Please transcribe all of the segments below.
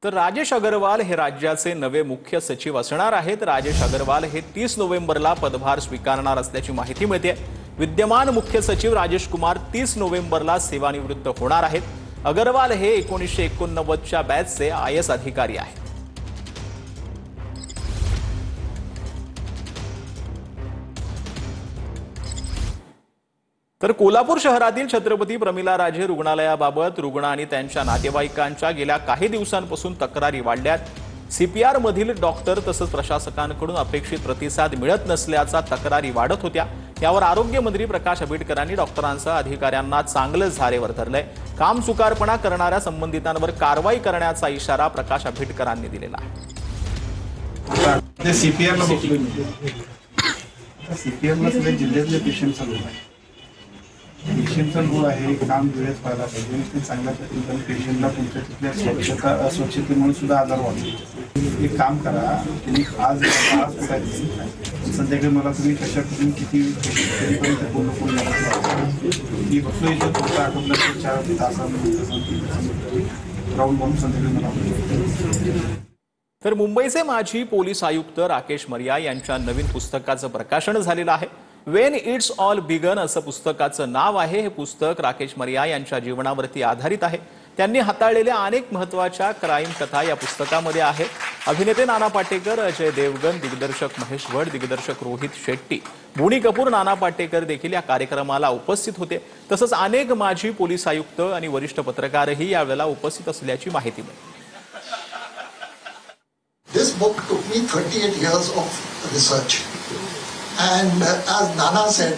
तर राजेश अग्रवाल हे राज्याचे नवे मुख्य सचिव असणार आहेत। राजेश अग्रवाल हे 30 नोव्हेंबरला पदभार स्वीकारणार असल्याची माहिती मिळते। विद्यमान मुख्य सचिव राजेश कुमार 30 नोव्हेंबरला सेवानिवृत्त होणार आहेत। अग्रवाल हे 1989 च्या बॅचचे IAS अधिकारी आहेत। तर कोल्हापूर शहरातील छत्रपती प्रमिला राजे रुग्णालयाबाबत रुग्ण आणि त्यांच्या नातेवाईकांच्या गेल्या काही दिवसांपासून तक्रारी वाढल्यात। CPR मधील डॉक्टर तसंच प्रशासकांकडून अपेक्षित प्रतिसाद मिळत नसल्याचा तक्रारी वाढत होत्या। यावर आरोग्य मंत्री प्रकाश आंबेडकरांनी डॉक्टरांसह अधिकाऱ्यांना चांगलं झारेवर धरलंय। काम चुकारपणा करणाऱ्या संबंधितांवर कारवाई करण्याचा इशारा प्रकाश आंबेडकरांनी दिलेला आहे। सीपीआरला सगळे जिल्ह्यातले पेशंट चालू आहे। पेशंटचा लोड आहे, काम वेळेत व्हायला पाहिजे। ते चांगल्या पद्धतीने पेशंटला तुमच्या तिथल्या अस्वच्छतेमुळे सुद्धा आजार वाढतो। एक काम करा, तुम्ही आज संध्याकाळी मला तुम्ही कशा करून किती पेशंटपर्यंत पूर्ण मी बसलो इथं तुमचा आठवड्यात 4 तासांमध्ये राऊंड म्हणून संध्याकाळी मला। तर मुंबईचे माजी पोलीस आयुक्त राकेश मरिया यांच्या नवीन पुस्तकाचं प्रकाशन झालेलं आहे। वेन इट्स ऑल बिगन असं पुस्तकाचं नाव आहे। हे पुस्तक राकेश मरिया यांच्या जीवनावरती आधारित आहे। त्यांनी हाताळलेल्या अनेक महत्त्वाच्या क्राईम कथा या पुस्तकामध्ये आहेत। अभिनेते नाना पाटेकर, अजय देवगन, दिग्दर्शक महेश भट, दिग्दर्शक रोहित शेट्टी, बोनी कपूर, नाना पाटेकर देखील या कार्यक्रमाला उपस्थित होते। तसंच अनेक माजी पोलीस आयुक्त आणि वरिष्ठ पत्रकारही यावेळेला उपस्थित असल्याची माहिती मिळाली। This book took me 38 years of research, and as Nana said,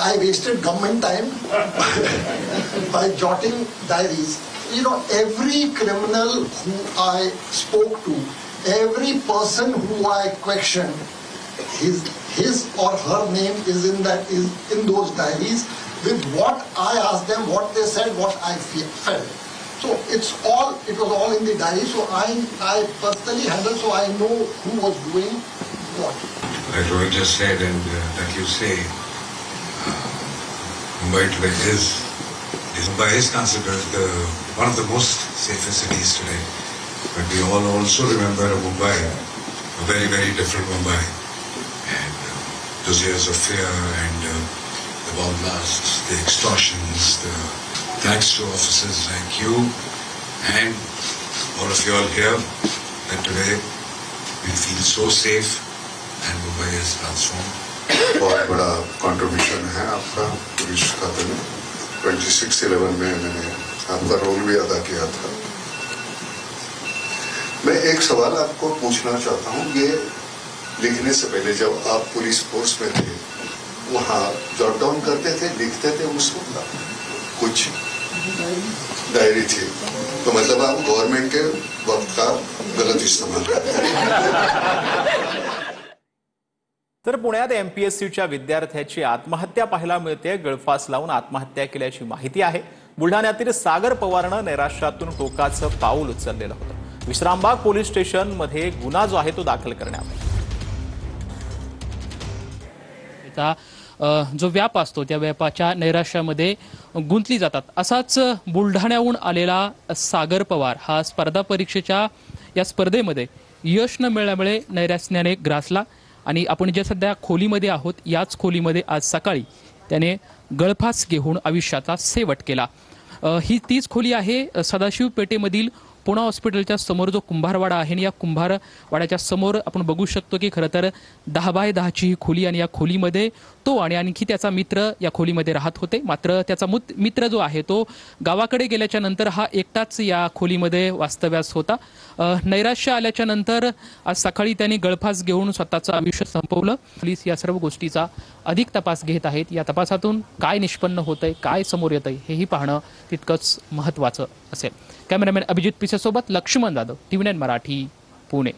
I wasted government time by jotting diaries. You know, every criminal who I spoke to, every person who I questioned, his or her name is in those diaries with what I asked them, what they said, what I felt. So it was all in the diary. So I personally handled, so I know who was doing what. Like Rohit just said, and that you say, Mumbai today is considered one of the most safest cities today. But we all also remember Mumbai, a very, very different Mumbai. And those years of fear and the bomb blasts, the extortions, the thanks to officers like you and all of you all here, that today we feel so safe and Mumbai is transformed. बहुत बड़ा contribution है आपका police खाते में। 26/11 में मैंने आपका role भी अदा किया था। मैं एक सवाल आपको पूछना चाहता हूँ, ये लिखने से पहले जब आप पुलिस फोर्स में थे, वहाँ जॉट डाउन करते थे, लिखते थे उस वक्त कुछ डायरी थी, तो मतलब आप गवर्नमेंट के वक्त का गलत इस्तेमाल करते हैं। तर पुण्यात MPSCच्या विद्यार्थ्याची आत्महत्या पाहायला मिळते। गळफास लावून आत्महत्या केल्याची माहिती आहे। बुलढाण्यातील सागर पवारनं नैराश्यातून टोकाचं पाऊल उचललेलं होतं। विश्रामबाग पोलीस स्टेशनमध्ये गुन्हा जो आहे तो दाखल करण्यात आला। जो व्याप असतो त्या व्यापाच्या नैराश्यामध्ये गुंतली जातात। असाच बुलढाण्याहून आलेला सागर पवार हा स्पर्धा परीक्षेच्या या स्पर्धेमध्ये यश न मिळाल्यामुळे नैराश्याने ग्रासला आणि आपण जे सध्या खोलीमध्ये आहोत याच खोलीमध्ये आज सकाळी त्याने गळफास घेऊन आयुष्याचा शेवट केला। ही तीच खोली आहे सदाशिव पेठेमधील पुणा हॉस्पिटलच्या समोर जो कुंभारवाडा आहे आणि या कुंभारवाड्याच्या समोर आपण बघू शकतो की खरं तर 10 बाय 10 ची ही खोली आणि या खोलीमध्ये तो आणि आणखी त्याचा मित्र या खोलीमध्ये राहत होते। मात्र त्याचा मित्र जो आहे तो गावाकडे गेल्याच्या नंतर हा एकटाच या खोलीमध्ये वास्तव्यास होता। नैराश्य आल्याच्या नंतर आज सकाळी त्यांनी गळफास घेऊन स्वतःचं आयुष्य संपवलं। पोलीस या सर्व गोष्टीचा अधिक तपास घेत आहेत। या तपासातून काय निष्पन्न होतंय, काय समोर येतंय हेही पाहणं तितकंच महत्त्वाचं असेल। कॅमेरामॅन अभिजित पिसेसोबत लक्ष्मण जाधव, TV9 मराठी, पुणे।